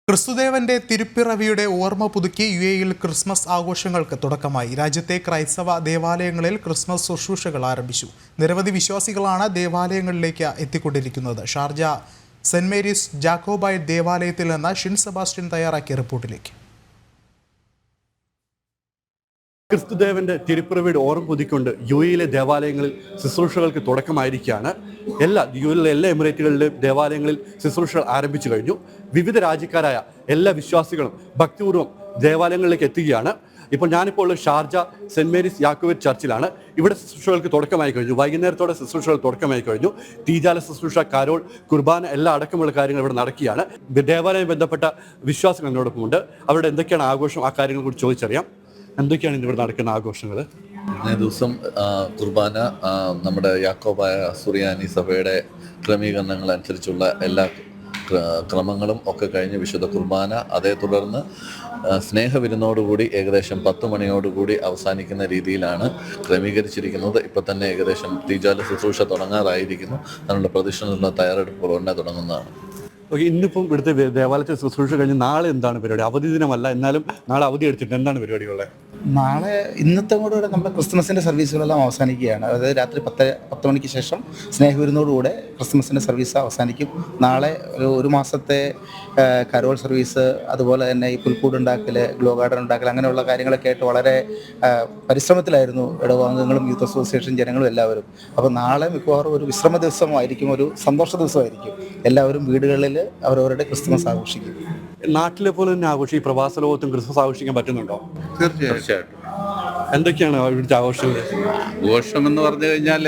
ക്രിസ്തുദേവന്റെ തിരുപ്പിറവിയുടെ ഓർമ്മ പുതുക്കി യുഎഇയിൽ ക്രിസ്മസ് ആഘോഷങ്ങൾക്ക് തുടക്കമായി. രാജ്യത്തെ ക്രൈസ്തവ ദേവാലയങ്ങളിൽ ക്രിസ്മസ് ശുശ്രൂഷകൾ ആരംഭിച്ചു. നിരവധി വിശ്വാസികളാണ് ദേവാലയങ്ങളിലേക്ക് എത്തിക്കൊണ്ടിരിക്കുന്നത്. ഷാർജ സെന്റ് മേരീസ് ജാക്കോബൈറ്റ് ദേവാലയത്തിൽ നിന്ന് ഷിൻ സെബാസ്റ്റ്യൻ തയ്യാറാക്കിയ റിപ്പോർട്ടിലേക്ക്. ക്രിസ്തുദേവന്റെ തിരുപ്പിറവിയുടെ ഓർമ്മ പുതുക്കിക്കൊണ്ട് യുഎഇയിലെ ദേവാലയങ്ങളിൽ ശുശ്രൂഷകൾക്ക് തുടക്കമായിരിക്കുകയാണ്. യുഎയിലെ എല്ലാ എമിറേറ്റുകളിലെയും ദേവാലയങ്ങളിൽ ശുശ്രൂഷകൾ ആരംഭിച്ചു കഴിഞ്ഞു. വിവിധ രാജ്യക്കാരായ എല്ലാ വിശ്വാസികളും ഭക്തിപൂർവ്വം ദേവാലയങ്ങളിലേക്ക് എത്തുകയാണ്. ഞാനിപ്പോൾ ഉള്ള ഷാർജ സെന്റ് മേരീസ് യാക്കോബൈറ്റ് ചർച്ചിലാണ്. ഇവിടെ ശുശ്രൂഷകൾക്ക് തുടക്കമായി കഴിഞ്ഞു. വൈകുന്നേരത്തോടെ ശുശ്രൂഷകൾ തുടക്കമായി കഴിഞ്ഞു. തീജാല ശുശ്രൂഷ, കരോൾ, കുർബാന എല്ലാം അടക്കമുള്ള കാര്യങ്ങൾ ഇവിടെ നടക്കുകയാണ്. ദേവാലയം ബന്ധപ്പെട്ട വിശ്വാസികൾ എന്നോടൊപ്പമുണ്ട്. അവരുടെ എന്തൊക്കെയാണ് ആഘോഷം, ആ കാര്യങ്ങൾ കൂടി ചോദിച്ചറിയാം. എന്തൊക്കെയാണ് ഇവിടെ നടക്കുന്ന ആഘോഷങ്ങൾ? ഇന്നേ ദിവസം കുർബാന നമ്മുടെ യാക്കോബായ സുറിയാനി സഭയുടെ ക്രമീകരണങ്ങൾ അനുസരിച്ചുള്ള എല്ലാ ക്രമങ്ങളും ഒക്കെ കഴിഞ്ഞ് വിശുദ്ധ കുർബാന, അതേ തുടർന്ന് സ്നേഹവിരുന്നോടുകൂടി ഏകദേശം 10 മണിയോടുകൂടി അവസാനിക്കുന്ന രീതിയിലാണ് ക്രമീകരിച്ചിരിക്കുന്നത്. ഇപ്പം തന്നെ ഏകദേശം തീജാല ശുശ്രൂഷ തുടങ്ങാറായിരിക്കുന്നു. അതിനുള്ള പ്രദക്ഷിണത്തിനുള്ള തയ്യാറെടുപ്പുകൾ ഉടനെ തുടങ്ങുന്നതാണ്. ഇന്നിപ്പം ഇവിടുത്തെ ദേവാലയത്തിൽ ശുശ്രൂഷ കഴിഞ്ഞ് നാളെ എന്താണ് പരിപാടി? അവധി ദിനമല്ല, എന്നാലും നാളെ അവധി എടുത്തിട്ട് എന്താണ് പരിപാടികളുള്ളത്? നാളെ ഇന്നത്തെ കൂടെ നമ്മുടെ ക്രിസ്മസിൻ്റെ സർവീസുകളെല്ലാം അവസാനിക്കുകയാണ്. അതായത് രാത്രി 10 മണിക്ക് ശേഷം സ്നേഹവിരുന്നോടുകൂടെ ക്രിസ്മസിൻ്റെ സർവീസ് അവസാനിക്കും. നാളെ ഒരു മാസത്തെ കരോൾ സർവീസ്, അതുപോലെ തന്നെ ഈ പുൽക്കൂടുണ്ടാക്കൽ, ഗ്ലോ ഗാർഡൻ ഉണ്ടാക്കൽ, അങ്ങനെയുള്ള കാര്യങ്ങളൊക്കെ ആയിട്ട് വളരെ പരിശ്രമത്തിലായിരുന്നു ഇടവാംഗങ്ങളും യൂത്ത് അസോസിയേഷൻ ജനങ്ങളും എല്ലാവരും. അപ്പോൾ നാളെ മിക്കവാറും ഒരു വിശ്രമ ദിവസമായിരിക്കും, ഒരു സന്തോഷ ദിവസമായിരിക്കും. എല്ലാവരും വീടുകളിൽ അവരവരുടെ ക്രിസ്മസ് ആഘോഷിക്കും. നാട്ടിലെ പോലെ തന്നെ ഈ പ്രവാസ ലോകത്തും ക്രിസ്മസ് ആഘോഷിക്കാൻ പറ്റുന്നുണ്ടോ? തീർച്ചയായിട്ടും. എന്തൊക്കെയാണ് ഇവിടുത്തെ ആഘോഷങ്ങൾ? ആഘോഷം എന്ന് പറഞ്ഞു കഴിഞ്ഞാൽ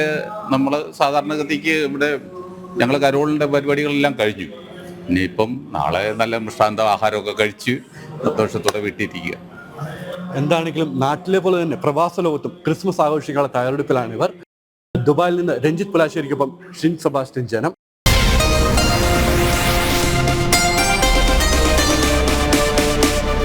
നമ്മൾ സാധാരണഗതിക്ക് ഇവിടെ ഞങ്ങൾ കരോളിൻ്റെ പരിപാടികളെല്ലാം കഴിഞ്ഞു. ഇനിയിപ്പം നാളെ നല്ല മൃഷ്ടാന്ത ആഹാരമൊക്കെ കഴിച്ച് സന്തോഷത്തോടെ വീട്ടിലിരിക്കുക. എന്താണെങ്കിലും നാട്ടിലെ പോലെ തന്നെ പ്രവാസ ലോകത്തും ക്രിസ്മസ് ആഘോഷിക്കാനുള്ള തയ്യാറെടുപ്പിലാണ് ഇവർ. ദുബായിൽ നിന്ന് രഞ്ജിത്ത് പുലാശ്ശേരിക്കൊപ്പം ഷിൻ സെബാസ്റ്റ്യൻ, ജനം.